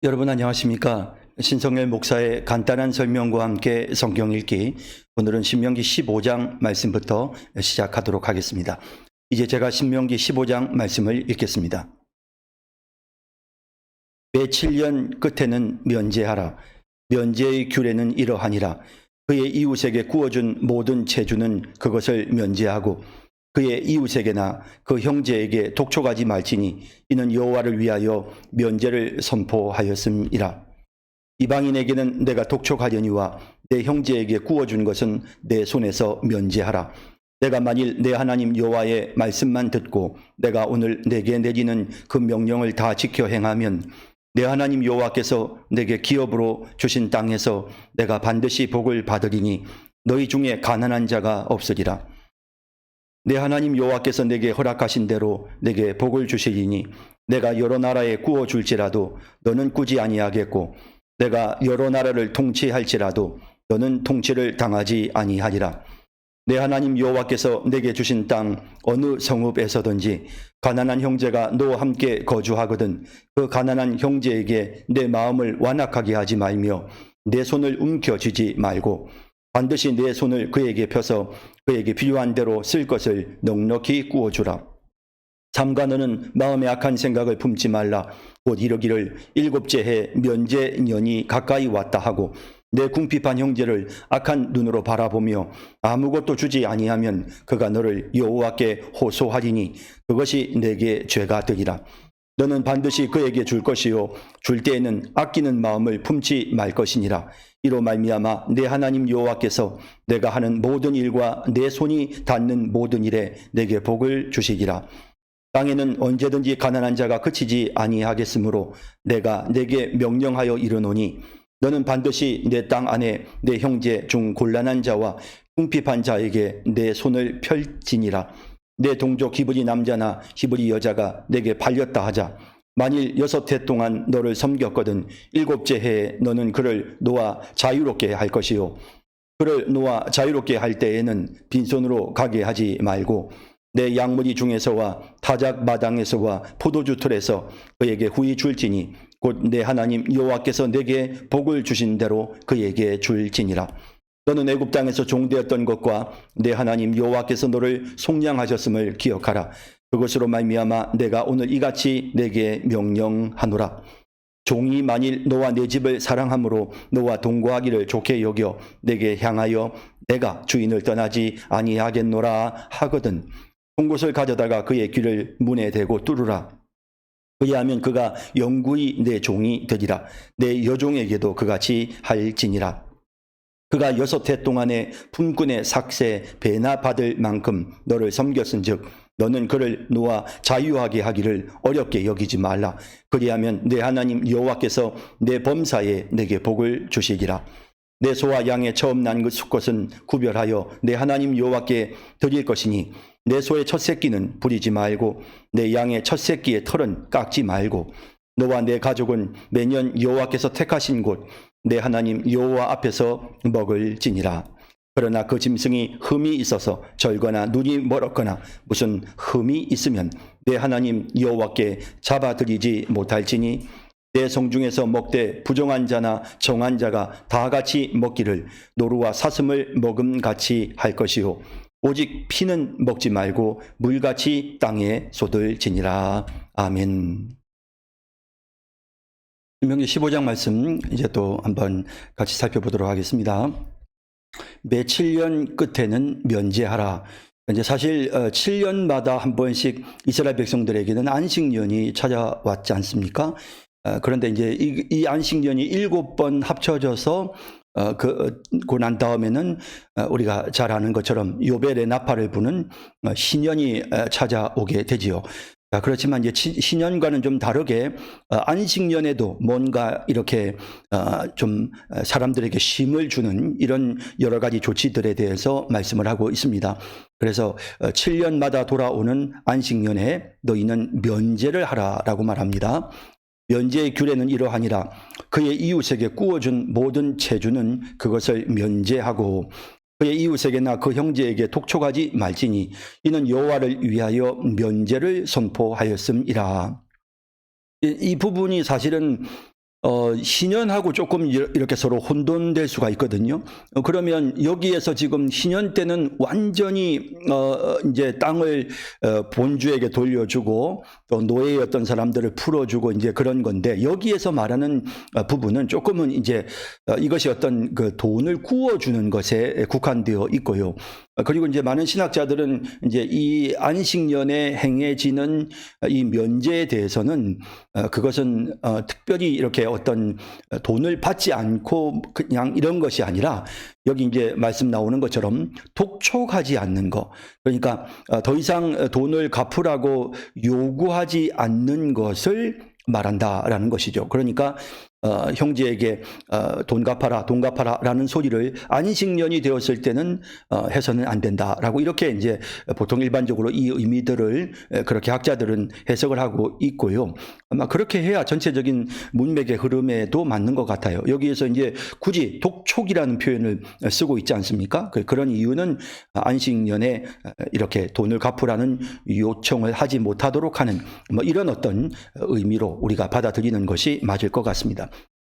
여러분 안녕하십니까? 신성렬 목사의 간단한 설명과 함께 성경 읽기. 오늘은 신명기 15장 말씀부터 시작하도록 하겠습니다. 이제 제가 신명기 15장 말씀을 읽겠습니다. 매 7년 끝에는 면제하라. 면제의 규례는 이러하니라. 그의 이웃에게 구워준 모든 재주는 그것을 면제하고 그의 이웃에게나 그 형제에게 독촉하지 말지니 이는 여호와를 위하여 면제를 선포하였음이라. 이방인에게는 내가 독촉하려니와 내 형제에게 구워준 것은 내 손에서 면제하라. 내가 만일 내 하나님 여호와의 말씀만 듣고 내가 오늘 내게 내리는 그 명령을 다 지켜 행하면 내 하나님 여호와께서 내게 기업으로 주신 땅에서 내가 반드시 복을 받으리니 너희 중에 가난한 자가 없으리라. 내 하나님 여호와께서 내게 허락하신 대로 내게 복을 주시리니 내가 여러 나라에 구워 줄지라도 너는 꾸지 아니하겠고 내가 여러 나라를 통치할지라도 너는 통치를 당하지 아니하리라. 내 하나님 여호와께서 내게 주신 땅 어느 성읍에서든지 가난한 형제가 너와 함께 거주하거든 그 가난한 형제에게 내 마음을 완악하게 하지 말며 내 손을 움켜쥐지 말고 반드시 내 손을 그에게 펴서 그에게 필요한 대로 쓸 것을 넉넉히 구워주라. 삼가 너는 마음에 악한 생각을 품지 말라. 곧 이르기를 일곱째 해 면제년이 가까이 왔다 하고 내 궁핍한 형제를 악한 눈으로 바라보며 아무것도 주지 아니하면 그가 너를 여호와께 호소하리니 그것이 내게 죄가 되리라. 너는 반드시 그에게 줄 것이요 줄 때에는 아끼는 마음을 품지 말 것이니라. 이로 말미암아 내 하나님 여호와께서 내가 하는 모든 일과 내 손이 닿는 모든 일에 내게 복을 주시리라. 땅에는 언제든지 가난한 자가 그치지 아니하겠으므로 내가 내게 명령하여 이르노니 너는 반드시 내 땅 안에 내 형제 중 곤란한 자와 궁핍한 자에게 내 손을 펼지니라. 내 동족 히브리 남자나 히브리 여자가 내게 팔렸다 하자. 만일 6해 동안 너를 섬겼거든 7째 해에 너는 그를 놓아 자유롭게 할 것이요 그를 놓아 자유롭게 할 때에는 빈손으로 가게 하지 말고 내 양무리 중에서와 타작 마당에서와 포도주 틀에서 그에게 후히 줄지니 곧 내 하나님 여호와께서 내게 복을 주신 대로 그에게 줄지니라. 너는 애굽 땅에서 종되었던 것과 내 하나님 여호와께서 너를 속량하셨음을 기억하라. 그것으로 말미암아 내가 오늘 이같이 내게 명령하노라. 종이 만일 너와 내 집을 사랑함으로 너와 동거하기를 좋게 여겨 내게 향하여 내가 주인을 떠나지 아니하겠노라 하거든 송곳을 가져다가 그의 귀를 문에 대고 뚫으라. 그리하면 그가 영구히 내 종이 되리라. 내 여종에게도 그같이 할지니라. 그가 6해 동안에 품꾼의 삭세 배나 받을 만큼 너를 섬겼은즉 너는 그를 놓아 자유하게 하기를 어렵게 여기지 말라. 그리하면 내 하나님 여호와께서 내 범사에 내게 복을 주시리라. 내 소와 양의 처음 난 그 수컷은 구별하여 내 하나님 여호와께 드릴 것이니 내 소의 첫 새끼는 부리지 말고 내 양의 첫 새끼의 털은 깎지 말고 너와 내 가족은 매년 여호와께서 택하신 곳 내 하나님 여호와 앞에서 먹을지니라. 그러나 그 짐승이 흠이 있어서 절거나 눈이 멀었거나 무슨 흠이 있으면 내 하나님 여호와께 잡아들이지 못할지니 내 성중에서 먹되 부정한 자나 정한 자가 다 같이 먹기를 노루와 사슴을 먹음같이 할 것이요 오직 피는 먹지 말고 물같이 땅에 쏟을지니라. 아멘. 신명기 15장 말씀 이제 또 한번 같이 살펴보도록 하겠습니다. 매 7년 끝에는 면제하라. 이제 사실 7년마다 한 번씩 이스라엘 백성들에게는 안식년이 찾아왔지 않습니까? 그런데 이제 이 안식년이 7번 합쳐져서 그 난 다음에는 우리가 잘 아는 것처럼 요벨의 나팔을 부는 신년이 찾아오게 되지요. 그렇지만 이제 신년과는 좀 다르게 안식년에도 뭔가 이렇게 좀 사람들에게 쉼을 주는 이런 여러 가지 조치들에 대해서 말씀을 하고 있습니다. 그래서 7년마다 돌아오는 안식년에 너희는 면제를 하라라고 말합니다. 면제의 규례는 이러하니라. 그의 이웃에게 구워준 모든 재주는 그것을 면제하고 그의 이웃에게나 그 형제에게 독촉하지 말지니 이는 여호와를 위하여 면제를 선포하였음이라. 이 부분이 사실은 신년하고 조금 이렇게 서로 혼돈될 수가 있거든요. 그러면 여기에서 지금 신년 때는 완전히 이제 땅을 본주에게 돌려주고 또 노예였던 사람들을 풀어주고 이제 그런 건데, 여기에서 말하는 부분은 조금은 이제 이것이 어떤 그 돈을 구워주는 것에 국한되어 있고요. 그리고 이제 많은 신학자들은 이제 이 안식년에 행해지는 이 면제에 대해서는 그것은 특별히 이렇게 어떤 돈을 받지 않고 그냥 이런 것이 아니라, 여기 이제 말씀 나오는 것처럼 독촉하지 않는 거, 그러니까 더 이상 돈을 갚으라고 요구하지 않는 것을 말한다라는 것이죠. 그러니까 형제에게 돈 갚아라 라는 소리를 안식년이 되었을 때는 해서는 안 된다라고, 이렇게 이제 보통 일반적으로 이 의미들을 그렇게 학자들은 해석을 하고 있고요. 아마 그렇게 해야 전체적인 문맥의 흐름에도 맞는 것 같아요. 여기에서 이제 굳이 독촉이라는 표현을 쓰고 있지 않습니까? 그런 이유는 안식년에 이렇게 돈을 갚으라는 요청을 하지 못하도록 하는 뭐 이런 어떤 의미로 우리가 받아들이는 것이 맞을 것 같습니다.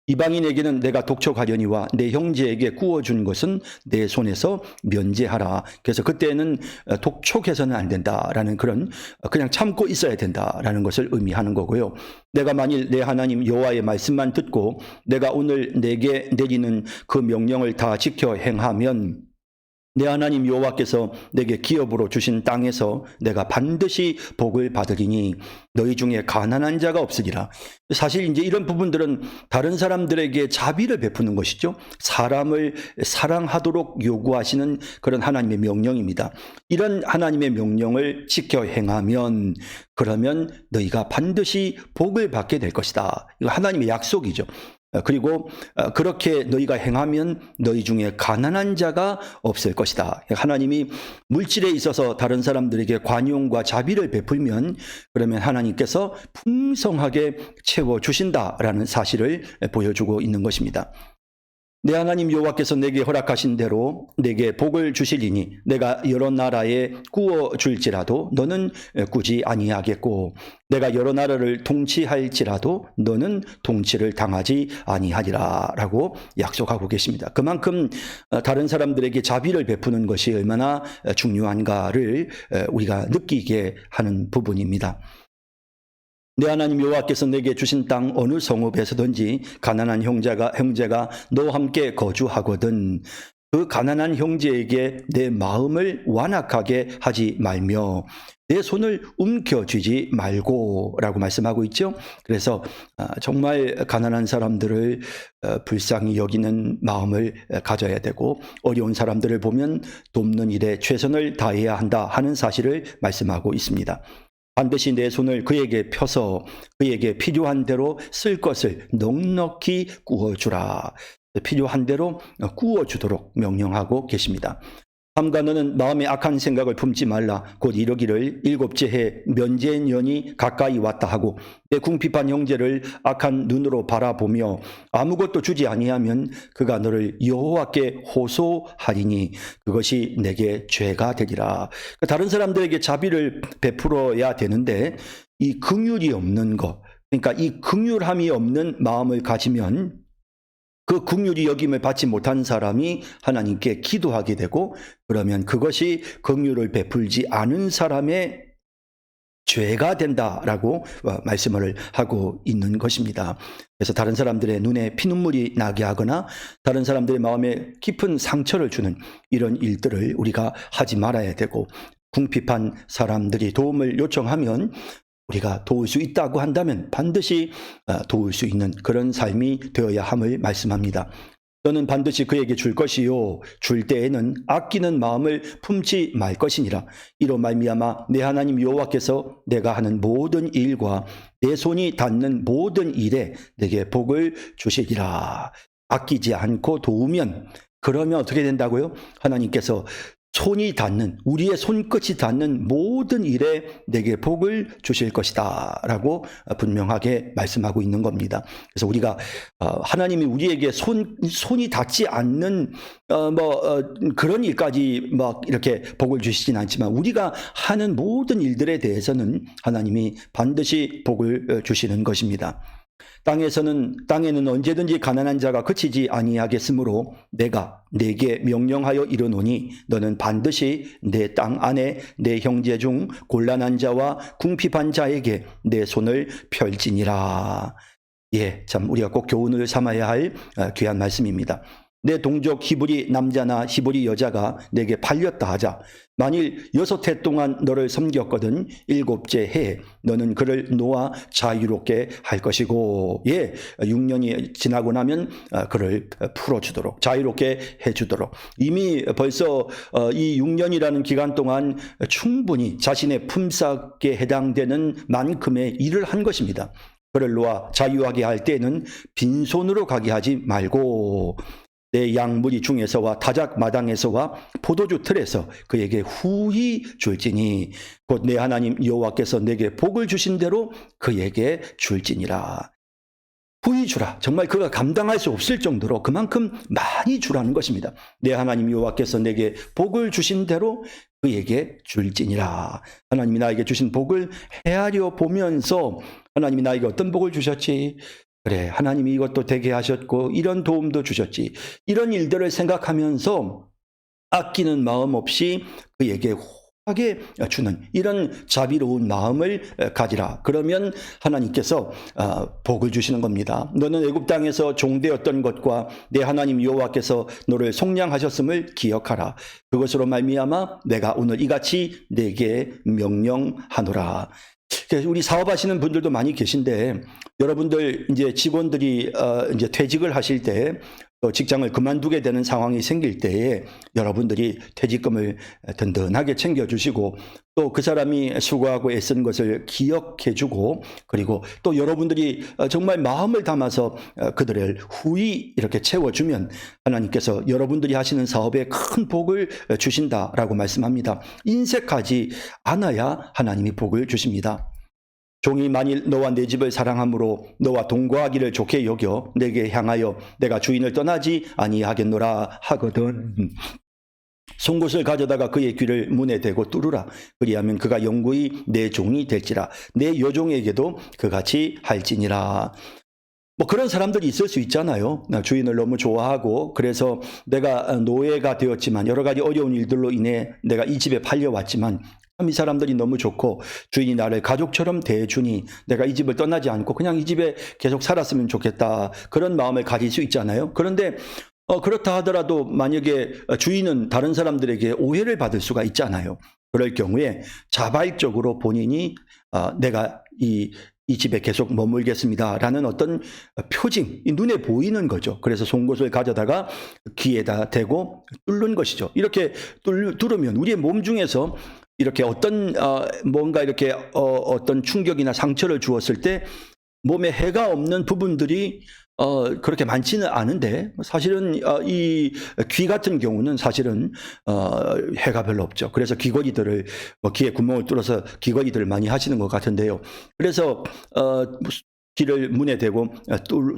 이방인에게는 내가 독촉하려니와 내 형제에게 구워준 것은 내 손에서 면제하라. 그래서 그때는 독촉해서는 안 된다라는 그런, 그냥 참고 있어야 된다라는 것을 의미하는 거고요. 내가 만일 내 하나님 여호와의 말씀만 듣고 내가 오늘 내게 내리는 그 명령을 다 지켜 행하면 내 하나님 여호와께서 내게 기업으로 주신 땅에서 내가 반드시 복을 받으리니 너희 중에 가난한 자가 없으리라. 사실 이제 이런 부분들은 다른 사람들에게 자비를 베푸는 것이죠. 사람을 사랑하도록 요구하시는 그런 하나님의 명령입니다. 이런 하나님의 명령을 지켜 행하면, 그러면 너희가 반드시 복을 받게 될 것이다. 이거 하나님의 약속이죠. 그리고 그렇게 너희가 행하면 너희 중에 가난한 자가 없을 것이다. 하나님이 물질에 있어서 다른 사람들에게 관용과 자비를 베풀면, 그러면 하나님께서 풍성하게 채워주신다라는 사실을 보여주고 있는 것입니다. 내 하나님 여호와께서 내게 허락하신 대로 내게 복을 주시리니 내가 여러 나라에 구워 줄지라도 너는 꾸지 아니하겠고 내가 여러 나라를 통치할지라도 너는 통치를 당하지 아니하리라 라고 약속하고 계십니다. 그만큼 다른 사람들에게 자비를 베푸는 것이 얼마나 중요한가를 우리가 느끼게 하는 부분입니다. 내 하나님 여호와께서 내게 주신 땅 어느 성읍에서든지 가난한 형제가 너와 함께 거주하거든 그 가난한 형제에게 내 마음을 완악하게 하지 말며 내 손을 움켜쥐지 말고 라고 말씀하고 있죠. 그래서 정말 가난한 사람들을 불쌍히 여기는 마음을 가져야 되고, 어려운 사람들을 보면 돕는 일에 최선을 다해야 한다 하는 사실을 말씀하고 있습니다. 반드시 내 손을 그에게 펴서 그에게 필요한 대로 쓸 것을 넉넉히 구워주라. 필요한 대로 구워주도록 명령하고 계십니다. 삼가 너는 마음에 악한 생각을 품지 말라. 곧 이르기를 일곱째 해 면제년이 가까이 왔다 하고 내 궁핍한 형제를 악한 눈으로 바라보며 아무것도 주지 아니하면 그가 너를 여호와께 호소하리니 그것이 내게 죄가 되리라. 다른 사람들에게 자비를 베풀어야 되는데 이 긍휼이 없는 것, 그러니까 이 긍휼함이 없는 마음을 가지면 그 긍휼이 여김을 받지 못한 사람이 하나님께 기도하게 되고, 그러면 그것이 긍휼을 베풀지 않은 사람의 죄가 된다라고 말씀을 하고 있는 것입니다. 그래서 다른 사람들의 눈에 피눈물이 나게 하거나 다른 사람들의 마음에 깊은 상처를 주는 이런 일들을 우리가 하지 말아야 되고, 궁핍한 사람들이 도움을 요청하면 우리가 도울 수 있다고 한다면 반드시 도울 수 있는 그런 삶이 되어야 함을 말씀합니다. 너는 반드시 그에게 줄 것이요 줄 때에는 아끼는 마음을 품지 말 것이니라. 이로 말미암아 내 하나님 여호와께서 내가 하는 모든 일과 내 손이 닿는 모든 일에 내게 복을 주시리라. 아끼지 않고 도우면, 그러면 어떻게 된다고요? 하나님께서 손이 닿는, 우리의 손끝이 닿는 모든 일에 내게 복을 주실 것이다 라고 분명하게 말씀하고 있는 겁니다. 그래서 우리가 하나님이 우리에게 손이 닿지 않는 그런 일까지 막 이렇게 복을 주시진 않지만 우리가 하는 모든 일들에 대해서는 하나님이 반드시 복을 주시는 것입니다. 땅에는 언제든지 가난한 자가 그치지 아니하겠으므로 내가 네게 명령하여 이르노니 너는 반드시 내 땅 안에 내 형제 중 곤란한 자와 궁핍한 자에게 내 손을 펼지니라. 예, 참 우리가 꼭 교훈을 삼아야 할 귀한 말씀입니다. 내 동족 히브리 남자나 히브리 여자가 내게 팔렸다 하자. 만일 6해 동안 너를 섬겼거든 7째 해에 너는 그를 놓아 자유롭게 할 것이고, 예, 6년이 지나고 나면 그를 풀어주도록, 자유롭게 해주도록. 이미 벌써 이 6년이라는 기간 동안 충분히 자신의 품삯에 해당되는 만큼의 일을 한 것입니다. 그를 놓아 자유하게 할 때는 빈손으로 가게 하지 말고 내 양무리 중에서와 다작 마당에서와 포도주 틀에서 그에게 후히 줄지니 곧 내 하나님 여호와께서 내게 복을 주신 대로 그에게 줄지니라. 후히 주라. 정말 그가 감당할 수 없을 정도로 그만큼 많이 주라는 것입니다. 내 하나님 여호와께서 내게 복을 주신 대로 그에게 줄지니라. 하나님이 나에게 주신 복을 헤아려 보면서 하나님이 나에게 어떤 복을 주셨지? 그래, 하나님이 이것도 되게 하셨고 이런 도움도 주셨지. 이런 일들을 생각하면서 아끼는 마음 없이 그에게 하게 주는 이런 자비로운 마음을 가지라. 그러면 하나님께서 복을 주시는 겁니다. 너는 애굽 땅에서 종되었던 것과 내 하나님 여호와께서 너를 속량하셨음을 기억하라. 그것으로 말미암아 내가 오늘 이같이 내게 명령하노라. 우리 사업하시는 분들도 많이 계신데 여러분들 이제 직원들이 이제 퇴직을 하실 때 또 직장을 그만두게 되는 상황이 생길 때에 여러분들이 퇴직금을 든든하게 챙겨주시고 또 그 사람이 수고하고 애쓴 것을 기억해주고 그리고 또 여러분들이 정말 마음을 담아서 그들을 후히 이렇게 채워주면 하나님께서 여러분들이 하시는 사업에 큰 복을 주신다라고 말씀합니다. 인색하지 않아야 하나님이 복을 주십니다. 종이 만일 너와 내 집을 사랑함으로 너와 동거하기를 좋게 여겨 내게 향하여 내가 주인을 떠나지 아니하겠노라 하거든. 송곳을 가져다가 그의 귀를 문에 대고 뚫으라. 그리하면 그가 영구히 내 종이 될지라. 내 여종에게도 그같이 할지니라. 뭐 그런 사람들이 있을 수 있잖아요. 주인을 너무 좋아하고 그래서 내가 노예가 되었지만 여러 가지 어려운 일들로 인해 내가 이 집에 팔려왔지만 이 사람들이 너무 좋고 주인이 나를 가족처럼 대해주니 내가 이 집을 떠나지 않고 그냥 이 집에 계속 살았으면 좋겠다. 그런 마음을 가질 수 있잖아요. 그런데 그렇다 하더라도 만약에 주인은 다른 사람들에게 오해를 받을 수가 있잖아요. 그럴 경우에 자발적으로 본인이 내가 이 집에 계속 머물겠습니다라는 어떤 표징, 눈에 보이는 거죠. 그래서 송곳을 가져다가 귀에다 대고 뚫는 것이죠. 이렇게 뚫으면 우리의 몸 중에서 이렇게 어떤 뭔가 이렇게 어떤 충격이나 상처를 주었을 때 몸에 해가 없는 부분들이 그렇게 많지는 않은데 사실은 이 귀 같은 경우는 사실은 해가 별로 없죠. 그래서 귀걸이들을 귀에 구멍을 뚫어서 귀걸이들을 많이 하시는 것 같은데요. 그래서 귀를 문에 대고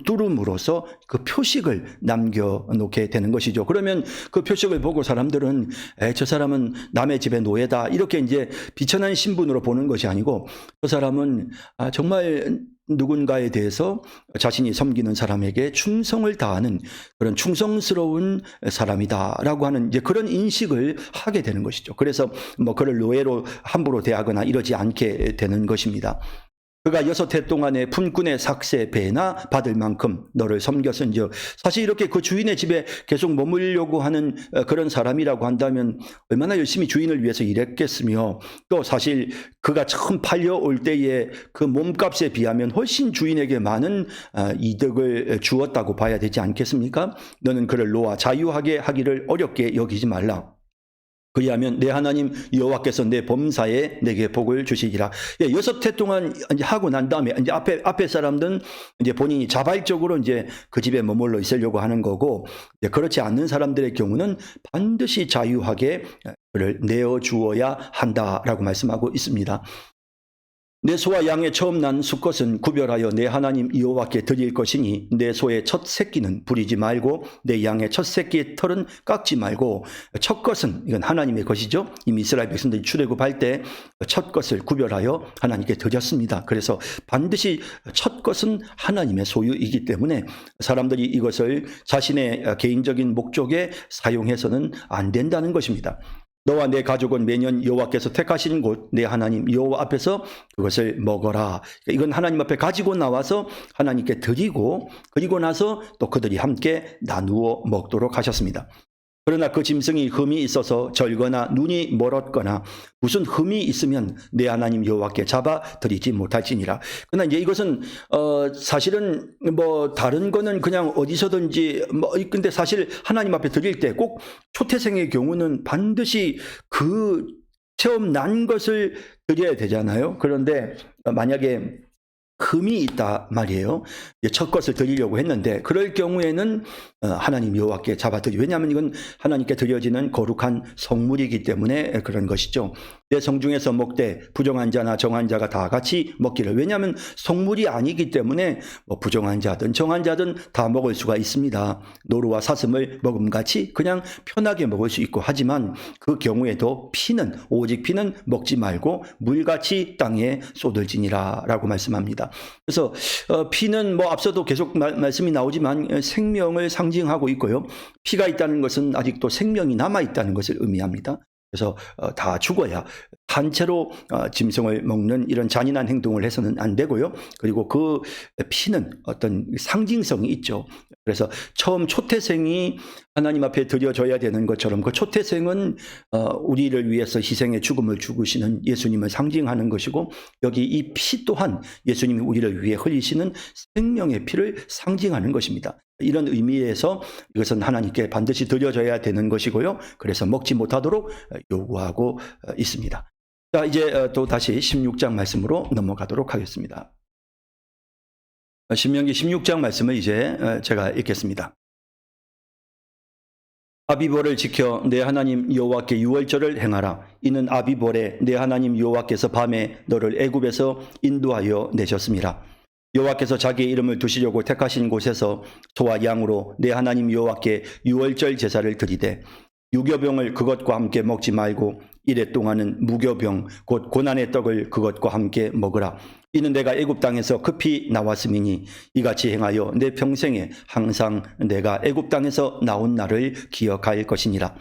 뚫음으로써 그 표식을 남겨놓게 되는 것이죠. 그러면 그 표식을 보고 사람들은 저 사람은 남의 집의 노예다 이렇게 이제 비천한 신분으로 보는 것이 아니고 그 사람은 정말 누군가에 대해서 자신이 섬기는 사람에게 충성을 다하는 그런 충성스러운 사람이다라고 하는 이제 그런 인식을 하게 되는 것이죠. 그래서 뭐 그를 노예로 함부로 대하거나 이러지 않게 되는 것입니다. 그가 6해 동안의 품꾼의 삭세 배나 받을 만큼 너를 섬겼은즉. 사실 이렇게 그 주인의 집에 계속 머물려고 하는 그런 사람이라고 한다면 얼마나 열심히 주인을 위해서 일했겠으며 또 사실 그가 처음 팔려올 때의 그 몸값에 비하면 훨씬 주인에게 많은 이득을 주었다고 봐야 되지 않겠습니까? 너는 그를 놓아 자유하게 하기를 어렵게 여기지 말라. 그리하면 내 하나님 여호와께서 내 범사에 내게 복을 주시리라. 6해 동안 이제 하고 난 다음에 이제 앞에 사람들은 이제 본인이 자발적으로 이제 그 집에 머물러 있으려고 하는 거고, 그렇지 않는 사람들의 경우는 반드시 자유하게 그를 내어 주어야 한다라고 말씀하고 있습니다. 내 소와 양의 처음 난 수컷은 구별하여 내 하나님 여호와께 드릴 것이니 내 소의 첫 새끼는 부리지 말고 내 양의 첫 새끼의 털은 깎지 말고 첫 것은 이건 하나님의 것이죠. 이미 이스라엘 백성들이 출애굽할 때 첫 것을 구별하여 하나님께 드렸습니다. 그래서 반드시 첫 것은 하나님의 소유이기 때문에 사람들이 이것을 자신의 개인적인 목적에 사용해서는 안 된다는 것입니다. 너와 내 가족은 매년 여호와께서 택하신 곳 내 하나님 여호와 앞에서 그것을 먹어라. 이건 하나님 앞에 가지고 나와서 하나님께 드리고 그리고 나서 또 그들이 함께 나누어 먹도록 하셨습니다. 그러나 그 짐승이 흠이 있어서 절거나 눈이 멀었거나 무슨 흠이 있으면 내 하나님 여호와께 잡아 드리지 못할지니라. 그러나 이제 이것은 사실은 뭐 다른 거는 그냥 어디서든지 근데 사실 하나님 앞에 드릴 때 꼭 초태생의 경우는 반드시 그 처음 난 것을 드려야 되잖아요. 그런데 만약에 흠이 있다 말이에요. 첫 것을 드리려고 했는데 그럴 경우에는 하나님 여호와께 잡아드리고, 왜냐하면 이건 하나님께 드려지는 거룩한 성물이기 때문에 그런 것이죠. 내 성중에서 먹되 부정한 자나 정한 자가 다 같이 먹기를. 왜냐하면 성물이 아니기 때문에 뭐 부정한 자든 정한 자든 다 먹을 수가 있습니다. 노루와 사슴을 먹음같이 그냥 편하게 먹을 수 있고, 하지만 그 경우에도 피는 오직 피는 먹지 말고 물같이 땅에 쏟을지니라 라고 말씀합니다. 그래서 피는 뭐 앞서도 계속 말씀이 나오지만 생명을 상징하고 있고요. 피가 있다는 것은 아직도 생명이 남아있다는 것을 의미합니다. 그래서 다 죽어야 단체로 짐승을 먹는 이런 잔인한 행동을 해서는 안 되고요. 그리고 그 피는 어떤 상징성이 있죠. 그래서 처음 초태생이 하나님 앞에 드려져야 되는 것처럼 그 초태생은 우리를 위해서 희생의 죽음을 죽으시는 예수님을 상징하는 것이고, 여기 이 피 또한 예수님이 우리를 위해 흘리시는 생명의 피를 상징하는 것입니다. 이런 의미에서 이것은 하나님께 반드시 드려져야 되는 것이고요. 그래서 먹지 못하도록 요구하고 있습니다. 자, 이제 또 다시 16장 말씀으로 넘어가도록 하겠습니다. 신명기 16장 말씀을 이제 제가 읽겠습니다. 아비볼을 지켜 내 하나님 여호와께 유월절을 행하라. 이는 아비볼에 내 하나님 여호와께서 밤에 너를 애굽에서 인도하여 내셨음이라. 여호와께서 자기의 이름을 두시려고 택하신 곳에서 소와 양으로 내 하나님 여호와께 유월절 제사를 드리되 유교병을 그것과 함께 먹지 말고 이레 동안은 무교병 곧 고난의 떡을 그것과 함께 먹으라. 이는 내가 애굽 땅에서 급히 나왔음이니 이같이 행하여 내 평생에 항상 내가 애굽 땅에서 나온 날을 기억할 것이니라.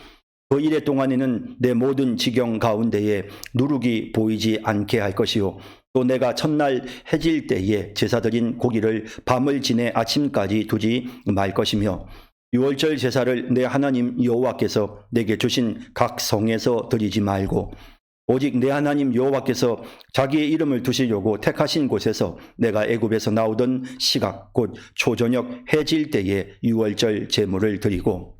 그 이레 동안에는 내 모든 지경 가운데에 누룩이 보이지 않게 할 것이요 또 내가 첫날 해질 때에 제사드린 고기를 밤을 지내 아침까지 두지 말 것이며 유월절 제사를 내 하나님 여호와께서 내게 주신 각 성에서 드리지 말고 오직 내 하나님 여호와께서 자기의 이름을 두시려고 택하신 곳에서 내가 애굽에서 나오던 시각 곧 초저녁 해질 때에 유월절 제물을 드리고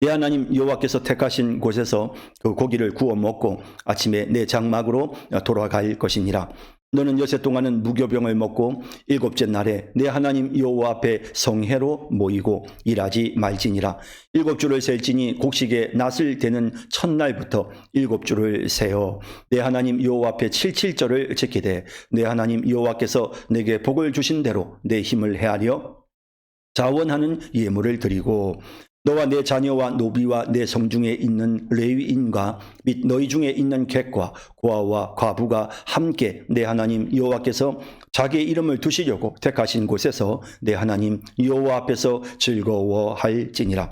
내 하나님 여호와께서 택하신 곳에서 그 고기를 구워 먹고 아침에 내 장막으로 돌아갈 것이니라. 너는 여세 동안은 무교병을 먹고 일곱째 날에 내 하나님 여호와 앞에 성회로 모이고 일하지 말지니라. 7주를 셀지니 곡식의 낫을 대는 첫날부터 7주를 세어 내 하나님 여호와 앞에 77절을 지키되 내 하나님 여호와께서 내게 복을 주신 대로 내 힘을 헤아려 자원하는 예물을 드리고 너와 내 자녀와 노비와 내 성중에 있는 레위인과 및 너희 중에 있는 객과 고아와 과부가 함께 내 하나님 여호와께서 자기의 이름을 두시려고 택하신 곳에서 내 하나님 여호와 앞에서 즐거워할지니라.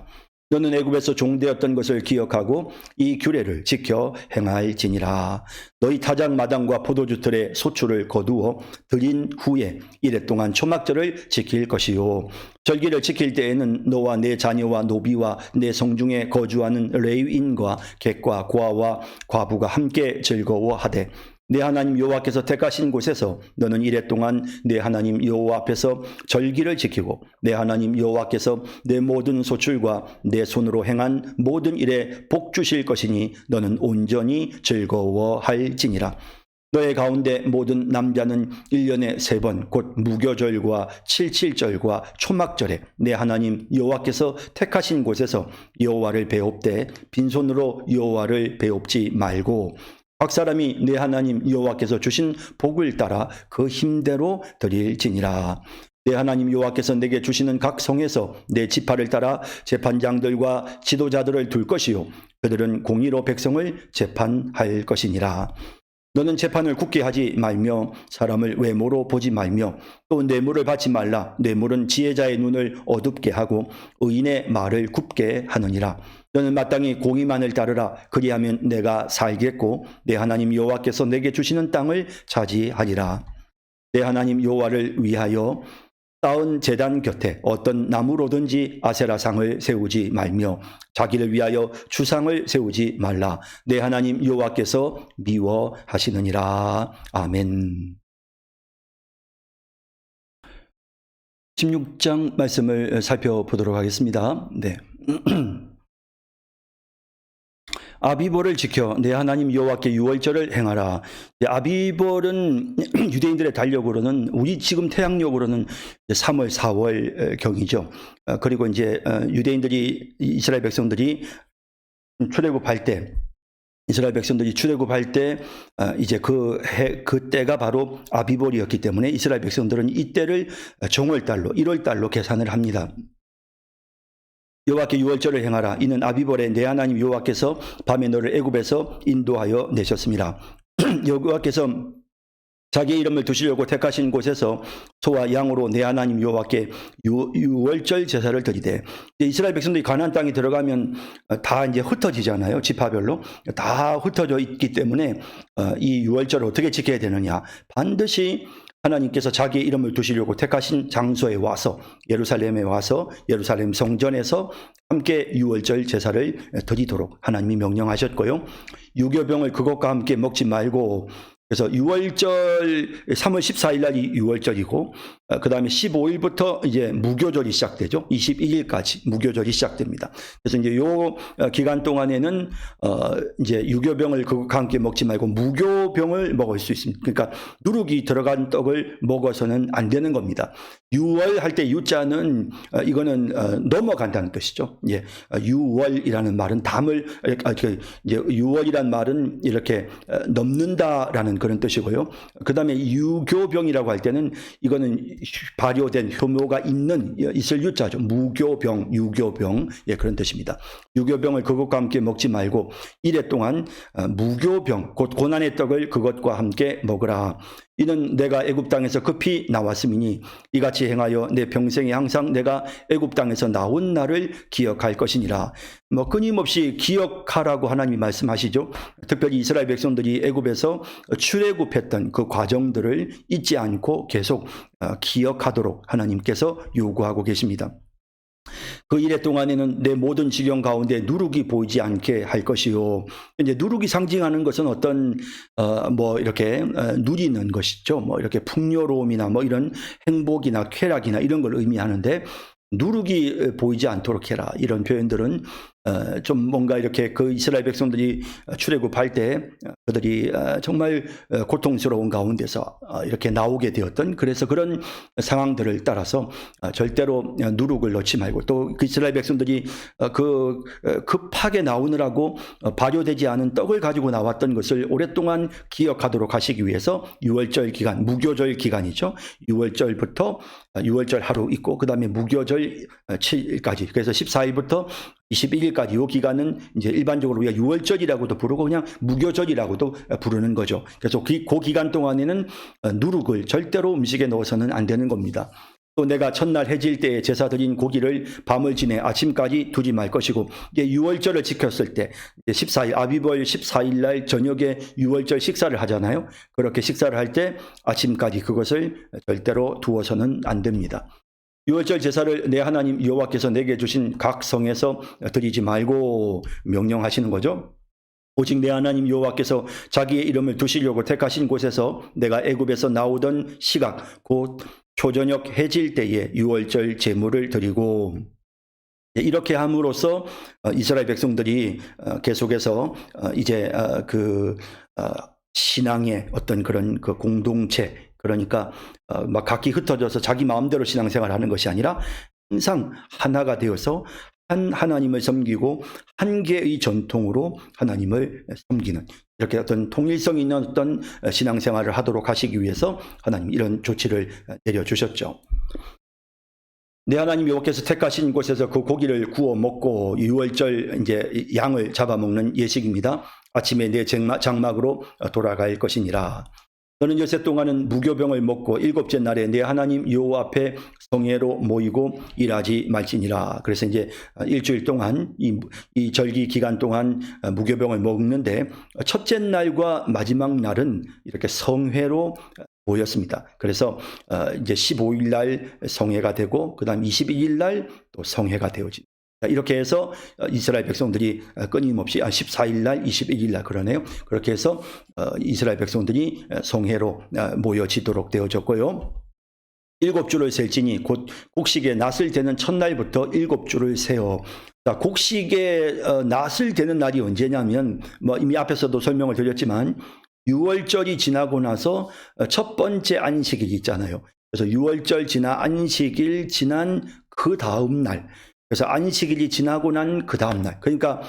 너는 애굽에서 종되었던 것을 기억하고 이 규례를 지켜 행할지니라. 너희 타작 마당과 포도주 틀에 소출을 거두어 드린 후에 이레 동안 초막절을 지킬 것이요 절기를 지킬 때에는 너와 내 자녀와 노비와 내 성중에 거주하는 레위인과 객과 고아와 과부가 함께 즐거워하되 내 하나님 여호와께서 택하신 곳에서 너는 이레 동안 내 하나님 여호와 앞에서 절기를 지키고 내 하나님 여호와께서 내 모든 소출과 내 손으로 행한 모든 일에 복 주실 것이니 너는 온전히 즐거워할지니라. 너의 가운데 모든 남자는 1년에 3번 곧 무교절과 칠칠절과 초막절에 내 하나님 여호와께서 택하신 곳에서 여호와를 배웁되 빈손으로 여호와를 배웁지 말고 각 사람이 내 하나님 여호와께서 주신 복을 따라 그 힘대로 드릴지니라. 내 하나님 여호와께서 내게 주시는 각 성에서 내 지파를 따라 재판장들과 지도자들을 둘 것이요 그들은 공의로 백성을 재판할 것이니라. 너는 재판을 굳게 하지 말며 사람을 외모로 보지 말며 또 뇌물을 받지 말라. 뇌물은 지혜자의 눈을 어둡게 하고 의인의 말을 굽게 하느니라. 너는 마땅히 공의만을 따르라. 그리하면 내가 살겠고 내 하나님 여호와께서 내게 주시는 땅을 차지하리라. 내 하나님 여호와를 위하여 쌓은 제단 곁에 어떤 나무로든지 아세라상을 세우지 말며 자기를 위하여 주상을 세우지 말라. 내 하나님 여호와께서 미워하시느니라. 아멘. 16장 말씀을 살펴보도록 하겠습니다. 네. 아비볼을 지켜 내 하나님 여호와께 유월절을 행하라. 아비볼은 유대인들의 달력으로는 우리 지금 태양력으로는 3월, 4월 경이죠. 그리고 이제 유대인들이 이스라엘 백성들이 출애굽할 때 이스라엘 백성들이 출애굽할 때 이제 그 때가 바로 아비볼이었기 때문에 이스라엘 백성들은 이때를 정월달로 1월달로 계산을 합니다. 여호와께 유월절을 행하라. 이는 아비볼에 내 하나님 여호와께서 밤에 너를 애굽에서 인도하여 내셨습니다. 여호와께서 자기의 이름을 두시려고 택하신 곳에서 소와 양으로 내 하나님 여호와께 유월절 제사를 드리되, 이스라엘 백성들이 가나안 땅에 들어가면 다 이제 흩어지잖아요. 지파별로 다 흩어져 있기 때문에 이 유월절을 어떻게 지켜야 되느냐? 반드시 하나님께서 자기의 이름을 두시려고 택하신 장소에 와서 예루살렘에 와서 예루살렘 성전에서 함께 유월절 제사를 드리도록 하나님이 명령하셨고요. 유교병을 그것과 함께 먹지 말고, 그래서 유월절 3월 14일 날이 유월절이고 그 다음에 15일부터 이제 무교절이 시작되죠. 21일까지 무교절이 시작됩니다. 그래서 이제 요 기간 동안에는 이제 유교병을 그것과 함께 먹지 말고 무교병을 먹을 수 있습니다. 그러니까 누룩이 들어간 떡을 먹어서는 안 되는 겁니다. 유월 할 때 유자는 이거는 넘어간다는 뜻이죠. 예, 유월이라는 말은 담을 이제 유월이란 말은 이렇게 넘는다라는 그런 뜻이고요. 그 다음에 유교병이라고 할 때는 이거는 발효된 효모가 있을 유자죠. 무교병, 유교병, 예, 그런 뜻입니다. 유교병을 그것과 함께 먹지 말고 이래 동안 무교병, 곧 고난의 떡을 그것과 함께 먹으라. 이는 내가 애굽 땅에서 급히 나왔음이니 이같이 행하여 내 평생에 항상 내가 애굽 땅에서 나온 날을 기억할 것이니라. 끊임없이 기억하라고 하나님이 말씀하시죠. 특별히 이스라엘 백성들이 애굽에서 출애굽했던 그 과정들을 잊지 않고 계속 기억하도록 하나님께서 요구하고 계십니다. 그 이래 동안에는 내 모든 지경 가운데 누룩이 보이지 않게 할 것이요. 이제 누룩이 상징하는 것은 어떤 뭐 이렇게 누리는 것이죠. 뭐 이렇게 풍요로움이나 뭐 이런 행복이나 쾌락이나 이런 걸 의미하는데, 누룩이 보이지 않도록 해라. 이런 표현들은 좀 뭔가 이렇게 그 이스라엘 백성들이 출애굽할 때 그들이 정말 고통스러운 가운데서 이렇게 나오게 되었던, 그래서 그런 상황들을 따라서 절대로 누룩을 넣지 말고, 또 그 이스라엘 백성들이 그 급하게 나오느라고 발효되지 않은 떡을 가지고 나왔던 것을 오랫동안 기억하도록 하시기 위해서 유월절 기간, 무교절 기간이죠. 유월절부터 유월절 하루 있고 그 다음에 무교절 7일까지, 그래서 14일부터 21일까지 이 기간은 이제 일반적으로 우리가 유월절이라고도 부르고 그냥 무교절이라고도 부르는 거죠. 그래서 그 기간 동안에는 누룩을 절대로 음식에 넣어서는 안 되는 겁니다. 또 내가 첫날 해질 때에 제사 드린 고기를 밤을 지내 아침까지 두지 말 것이고, 이제 유월절을 지켰을 때 14일 아비볼 14일 날 저녁에 유월절 식사를 하잖아요. 그렇게 식사를 할 때 아침까지 그것을 절대로 두어서는 안 됩니다. 유월절 제사를 내 하나님 여호와께서 내게 주신 각 성에서 드리지 말고 명령하시는 거죠. 오직 내 하나님 여호와께서 자기의 이름을 두시려고 택하신 곳에서 내가 애굽에서 나오던 시각 곧 초저녁 해질 때에 유월절 제물을 드리고, 이렇게 함으로써 이스라엘 백성들이 계속해서 이제 그 신앙의 어떤 그런 그 공동체, 그러니까 막 각기 흩어져서 자기 마음대로 신앙생활을 하는 것이 아니라 항상 하나가 되어서 한 하나님을 섬기고 한 개의 전통으로 하나님을 섬기는, 이렇게 어떤 통일성 있는 어떤 신앙생활을 하도록 하시기 위해서 하나님 이런 조치를 내려주셨죠. 내 하나님 여호와께서 택하신 곳에서 그 고기를 구워 먹고 유월절 이제 양을 잡아먹는 예식입니다. 아침에 내 장막으로 돌아갈 것이니라. 너는 엿새 동안은 무교병을 먹고 일곱째 날에 내 하나님 여호와 앞에 성회로 모이고 일하지 말지니라. 그래서 이제 일주일 동안 이 절기 기간 동안 무교병을 먹는데 첫째 날과 마지막 날은 이렇게 성회로 모였습니다. 그래서 이제 15일 날 성회가 되고 그다음 21일 날 또 성회가 되어집니다. 이렇게 해서 이스라엘 백성들이 끊임없이 14일 날, 21일 날 그러네요. 그렇게 해서 이스라엘 백성들이 성회로 모여지도록 되어졌고요. 7주를 셀지니 곧 곡식의 낫을 되는 첫날부터 7주를 세어. 곡식의 낫을 되는 날이 언제냐면 이미 앞에서도 설명을 드렸지만 6월절이 지나고 나서 첫 번째 안식일 있잖아요. 그래서 6월절 지나 안식일 지난 그 다음 날, 그래서 안식일이 지나고 난 그 다음 날, 그러니까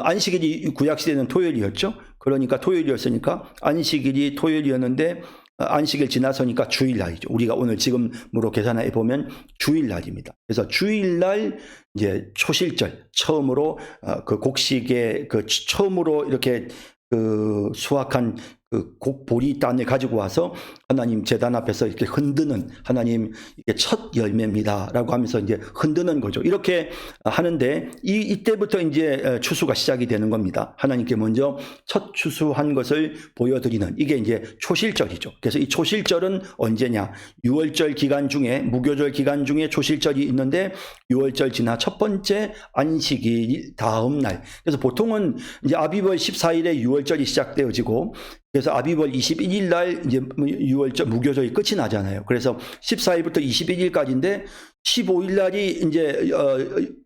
안식일이 구약시대는 토요일이었죠. 그러니까 토요일이었으니까 안식일이 토요일이었는데 안식일 지나서니까 주일날이죠. 우리가 오늘 지금으로 계산해 보면 주일날입니다. 그래서 주일날 이제 초실절, 처음으로 그 곡식의 그 처음으로 이렇게 그 수확한 그 곡보리 단을 가지고 와서 하나님 제단 앞에서 이렇게 흔드는, 하나님 이게 첫 열매입니다라고 하면서 이제 흔드는 거죠. 이렇게 하는데 이때부터 이제 추수가 시작이 되는 겁니다. 하나님께 먼저 첫 추수한 것을 보여드리는, 이게 이제 초실절이죠. 그래서 이 초실절은 언제냐? 6월절 기간 중에, 무교절 기간 중에 초실절이 있는데 6월절 지나 첫 번째 안식일 다음 날. 그래서 보통은 이제 아비벌 14일에 6월절이 시작되어지고, 그래서 아비벌 21일 날 이제 6월절 무교절이 끝이 나잖아요. 그래서 14일부터 21일까지인데 15일 날이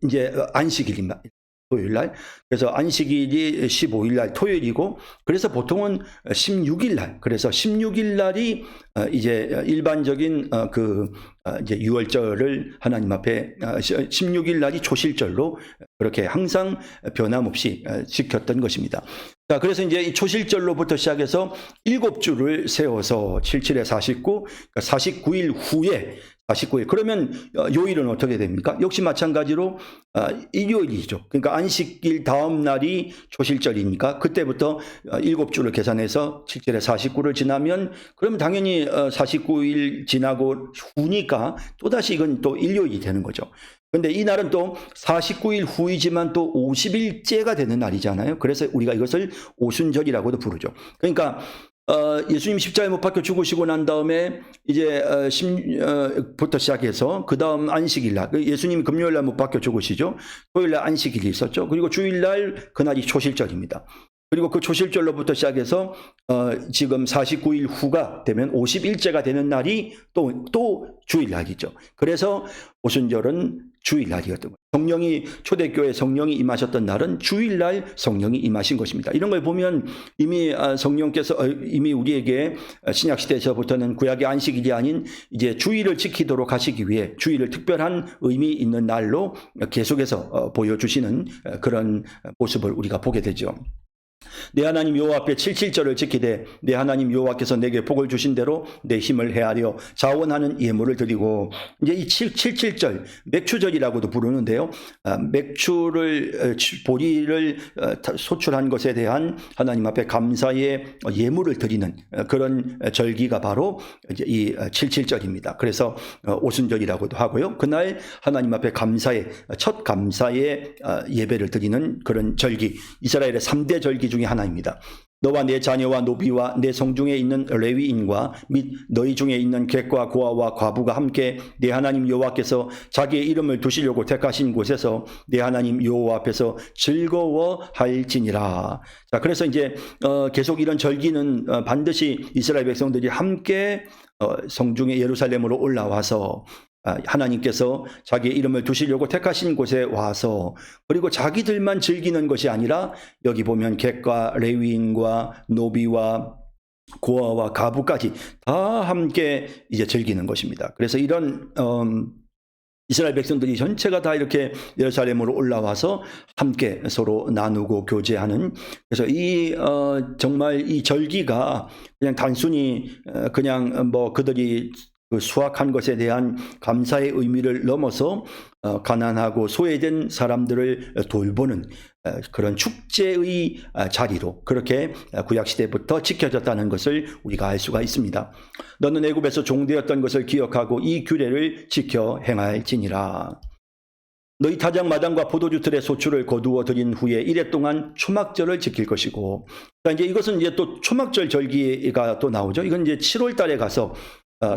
이제 안식일입니다. 토요일 날. 그래서 안식일이 15일 날 토요일이고, 그래서 보통은 16일 날, 그래서 16일 날이 이제 일반적인 이제 6월절을 하나님 앞에 16일 날이 초실절로 그렇게 항상 변함없이 지켰던 것입니다. 자, 그래서 이제 이 초실절로부터 시작해서 7주를 세워서 77에 49, 그러니까 49일 후에 49일. 그러면 요일은 어떻게 됩니까? 역시 마찬가지로 일요일이죠. 그러니까 안식일 다음 날이 초실절이니까 그때부터 7주를 계산해서 77에 49를 지나면, 그러면 당연히 49일 지나고 후니까 또다시 이건 또 일요일이 되는 거죠. 그런데 이 날은 또 49일 후이지만 또 50일째가 되는 날이잖아요. 그래서 우리가 이것을 오순절이라고도 부르죠. 그러니까 예수님 십자가에 못 박혀 죽으시고 난 다음에 이제 부터 시작해서 그 다음 안식일 날, 예수님이 금요일 날 못 박혀 죽으시죠. 토요일 날 안식일이 있었죠. 그리고 주일 날 그날이 초실절입니다. 그리고 그 초실절로부터 시작해서 지금 49일 후가 되면 50일째가 되는 날이 또 주일날이죠. 그래서 오순절은 주일날이었던 거예요. 성령이, 초대교회 성령이 임하셨던 날은 주일날 성령이 임하신 것입니다. 이런 걸 보면 이미 성령께서 이미 우리에게 신약시대에서부터는 구약의 안식일이 아닌 이제 주일을 지키도록 하시기 위해 주일을 특별한 의미 있는 날로 계속해서 보여주시는 그런 모습을 우리가 보게 되죠. 내 하나님 여호와 앞에 77절을 지키되 내 하나님 여호와께서 내게 복을 주신 대로 내 힘을 헤아려 자원하는 예물을 드리고, 이제 이 77절 맥추절이라고도 부르는데요. 맥추를 보리를 소출한 것에 대한 하나님 앞에 감사의 예물을 드리는 그런 절기가 바로 이제 이 77절입니다. 그래서 오순절이라고도 하고요. 그날 하나님 앞에 첫 감사의 예배를 드리는 그런 절기, 이스라엘의 3대 절기 중에 하나입니다. 너와 내 자녀와 노비와 내 성중에 있는 레위인과 및 너희 중에 있는 객과 고아와 과부가 함께 내 하나님 여호와께서 자기의 이름을 두시려고 택하신 곳에서 내 하나님 여호와 앞에서 즐거워할지니라. 자, 그래서 이제 계속 이런 절기는 반드시 이스라엘 백성들이 함께 성중의 예루살렘으로 올라와서 하나님께서 자기의 이름을 두시려고 택하신 곳에 와서, 그리고 자기들만 즐기는 것이 아니라 여기 보면 객과 레위인과 노비와 고아와 가부까지 다 함께 이제 즐기는 것입니다. 그래서 이런 이스라엘 백성들이 전체가 다 이렇게 예루살렘으로 올라와서 함께 서로 나누고 교제하는, 그래서 정말 이 절기가 그냥 단순히 그냥 뭐 그들이 그 수확한 것에 대한 감사의 의미를 넘어서 가난하고 소외된 사람들을 돌보는 그런 축제의 자리로 그렇게 구약시대부터 지켜졌다는 것을 우리가 알 수가 있습니다. 너는 애굽에서 종되었던 것을 기억하고 이 규례를 지켜 행할지니라. 너희 타작마당과 포도주 틀의 소출을 거두어 들인 후에 이래 동안 초막절을 지킬 것이고, 그러니까 이제 이것은 이제 또 초막절 절기가 또 나오죠. 이건 이제 7월 달에 가서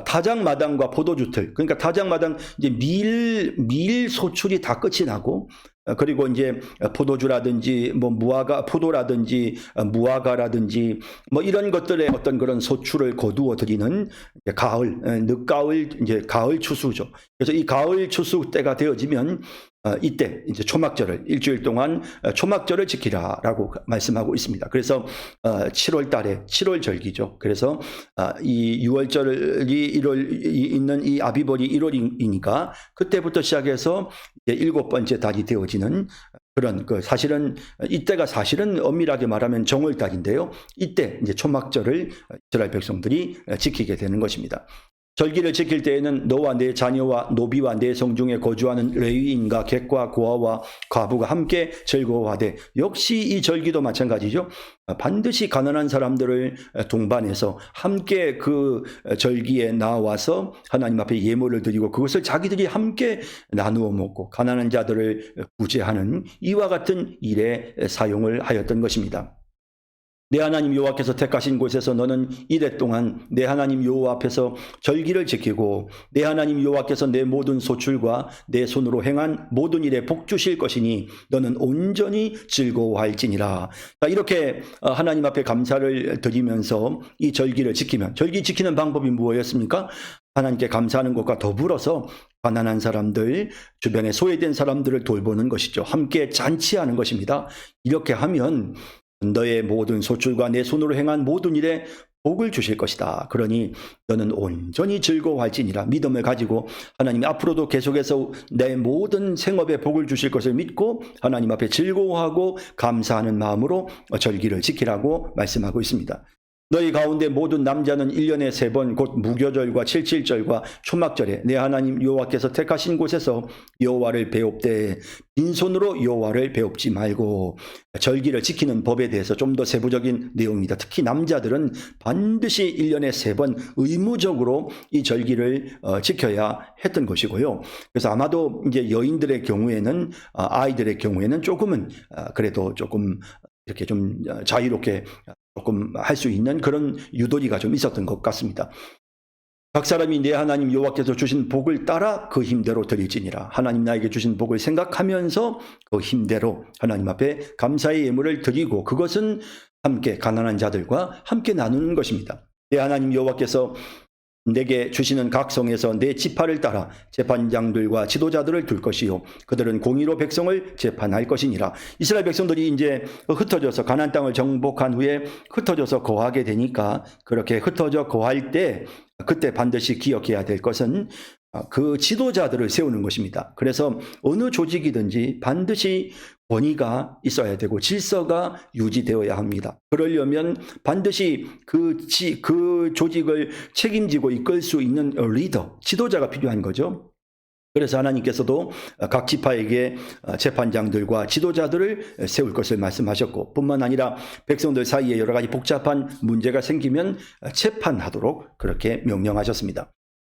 타작마당과 포도주틀, 그러니까 타작마당 이제 밀 소출이 다 끝이 나고, 그리고 이제 포도주라든지 뭐 포도라든지 무화과라든지 뭐 이런 것들의 어떤 그런 소출을 거두어 들이는 늦가을 이제 가을 추수죠. 그래서 이 가을 추수 때가 되어지면 이때 이제 초막절을 일주일 동안 초막절을 지키라라고 말씀하고 있습니다. 그래서 7월 달에 7월 절기죠. 그래서 이 6월절이 1월 있는 이 아비벌이 1월이니까 그때부터 시작해서 이제 7번째 달이 되어지는 그런 사실은 이때가 사실은 엄밀하게 말하면 정월달인데요. 이때 이제 초막절을 이스라엘 백성들이 지키게 되는 것입니다. 절기를 지킬 때에는 너와 내 자녀와 노비와 내 성중에 거주하는 레위인과 객과 고아와 과부가 함께 즐거워하되, 역시 이 절기도 마찬가지죠. 반드시 가난한 사람들을 동반해서 함께 그 절기에 나와서 하나님 앞에 예물을 드리고 그것을 자기들이 함께 나누어 먹고 가난한 자들을 구제하는 이와 같은 일에 사용을 하였던 것입니다. 내 하나님 여호와께서 택하신 곳에서 너는 이래 동안 내 하나님 여호와 앞에서 절기를 지키고 내 하나님 여호와께서 내 모든 소출과 내 손으로 행한 모든 일에 복 주실 것이니 너는 온전히 즐거워할지니라. 이렇게 하나님 앞에 감사를 드리면서 이 절기를 지키면, 절기 지키는 방법이 무엇이었습니까? 하나님께 감사하는 것과 더불어서 가난한 사람들, 주변에 소외된 사람들을 돌보는 것이죠. 함께 잔치하는 것입니다. 이렇게 하면 너의 모든 소출과 내 손으로 행한 모든 일에 복을 주실 것이다. 그러니 너는 온전히 즐거워할지니라. 믿음을 가지고 하나님이 앞으로도 계속해서 내 모든 생업에 복을 주실 것을 믿고 하나님 앞에 즐거워하고 감사하는 마음으로 절기를 지키라고 말씀하고 있습니다. 너희 가운데 모든 남자는 1년에 3번 곧 무교절과 칠칠절과 초막절에 내 하나님 여호와께서 택하신 곳에서 여호와를 배웁되 빈손으로 여호와를 배웁지 말고. 절기를 지키는 법에 대해서 좀 더 세부적인 내용입니다. 특히 남자들은 반드시 1년에 3번 의무적으로 이 절기를 지켜야 했던 것이고요. 그래서 아마도 이제 여인들의 경우에는, 아이들의 경우에는 조금은 그래도 조금 이렇게 좀 자유롭게 조금 할 수 있는 그런 유도리가 좀 있었던 것 같습니다. 각 사람이 내 하나님 여호와께서 주신 복을 따라 그 힘대로 드릴지니라. 하나님 나에게 주신 복을 생각하면서 그 힘대로 하나님 앞에 감사의 예물을 드리고 그것은 함께 가난한 자들과 함께 나누는 것입니다. 내 하나님 여호와께서 내게 주시는 각 성에서 내 지파를 따라 재판장들과 지도자들을 둘 것이요 그들은 공의로 백성을 재판할 것이니라. 이스라엘 백성들이 이제 흩어져서 가나안 땅을 정복한 후에 흩어져서 거하게 되니까 그렇게 흩어져 거할 때 그때 반드시 기억해야 될 것은 그 지도자들을 세우는 것입니다. 그래서 어느 조직이든지 반드시 권위가 있어야 되고 질서가 유지되어야 합니다. 그러려면 반드시 그 조직을 책임지고 이끌 수 있는 리더, 지도자가 필요한 거죠. 그래서 하나님께서도 각 지파에게 재판장들과 지도자들을 세울 것을 말씀하셨고, 뿐만 아니라 백성들 사이에 여러 가지 복잡한 문제가 생기면 재판하도록 그렇게 명령하셨습니다.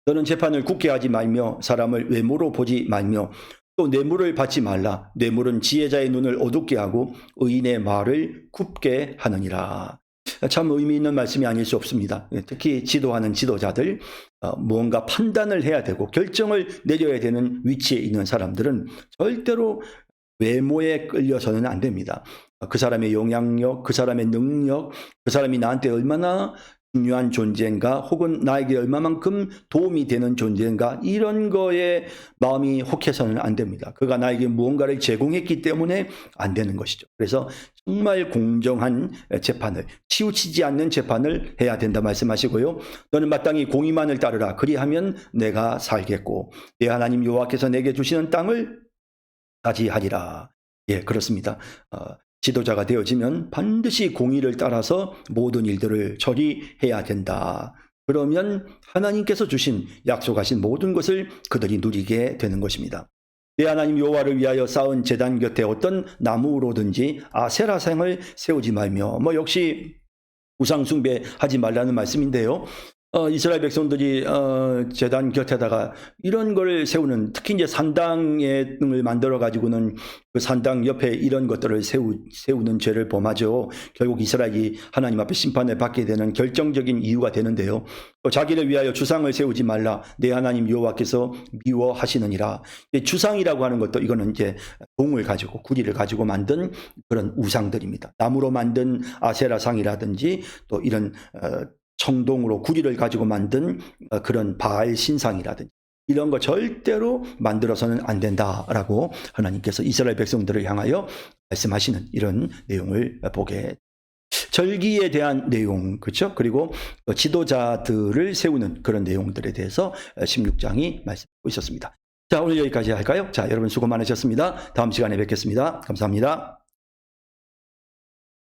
너는 재판을 굳게 하지 말며 사람을 외모로 보지 말며 또 뇌물을 받지 말라. 뇌물은 지혜자의 눈을 어둡게 하고 의인의 말을 굽게 하느니라. 참 의미 있는 말씀이 아닐 수 없습니다. 특히 지도하는 지도자들, 무언가 판단을 해야 되고 결정을 내려야 되는 위치에 있는 사람들은 절대로 외모에 끌려서는 안 됩니다. 그 사람의 영향력, 그 사람의 능력, 그 사람이 나한테 얼마나 중요한 존재인가, 혹은 나에게 얼마만큼 도움이 되는 존재인가, 이런 거에 마음이 혹해서는 안 됩니다. 그가 나에게 무언가를 제공했기 때문에 안 되는 것이죠. 그래서 정말 공정한 재판을, 치우치지 않는 재판을 해야 된다 말씀하시고요. 너는 마땅히 공의만을 따르라. 그리하면 내가 살겠고 내 하나님 여호와께서 내게 주시는 땅을 차지하리라. 예, 그렇습니다. 지도자가 되어지면 반드시 공의를 따라서 모든 일들을 처리해야 된다. 그러면 하나님께서 주신 약속하신 모든 것을 그들이 누리게 되는 것입니다. 내 하나님 여호와를 위하여 쌓은 제단 곁에 어떤 나무로든지 아세라상을 세우지 말며, 역시 우상 숭배하지 말라는 말씀인데요. 이스라엘 백성들이 제단 곁에다가 이런 걸 세우는, 특히 이제 산당을 만들어 가지고는 그 산당 옆에 이런 것들을 세우는 죄를 범하죠. 결국 이스라엘이 하나님 앞에 심판을 받게 되는 결정적인 이유가 되는데요. 자기를 위하여 주상을 세우지 말라. 내 하나님 여호와께서 미워하시느니라. 주상이라고 하는 것도 이거는 이제 동을 가지고, 구리를 가지고 만든 그런 우상들입니다. 나무로 만든 아세라상이라든지 또 이런 청동으로 구리를 가지고 만든 그런 바알 신상이라든지 이런 거 절대로 만들어서는 안 된다라고 하나님께서 이스라엘 백성들을 향하여 말씀하시는 이런 내용을 보게, 절기에 대한 내용, 그렇죠? 그리고 지도자들을 세우는 그런 내용들에 대해서 16장이 말씀하고 있었습니다. 자, 오늘 여기까지 할까요? 자, 여러분 수고 많으셨습니다. 다음 시간에 뵙겠습니다. 감사합니다.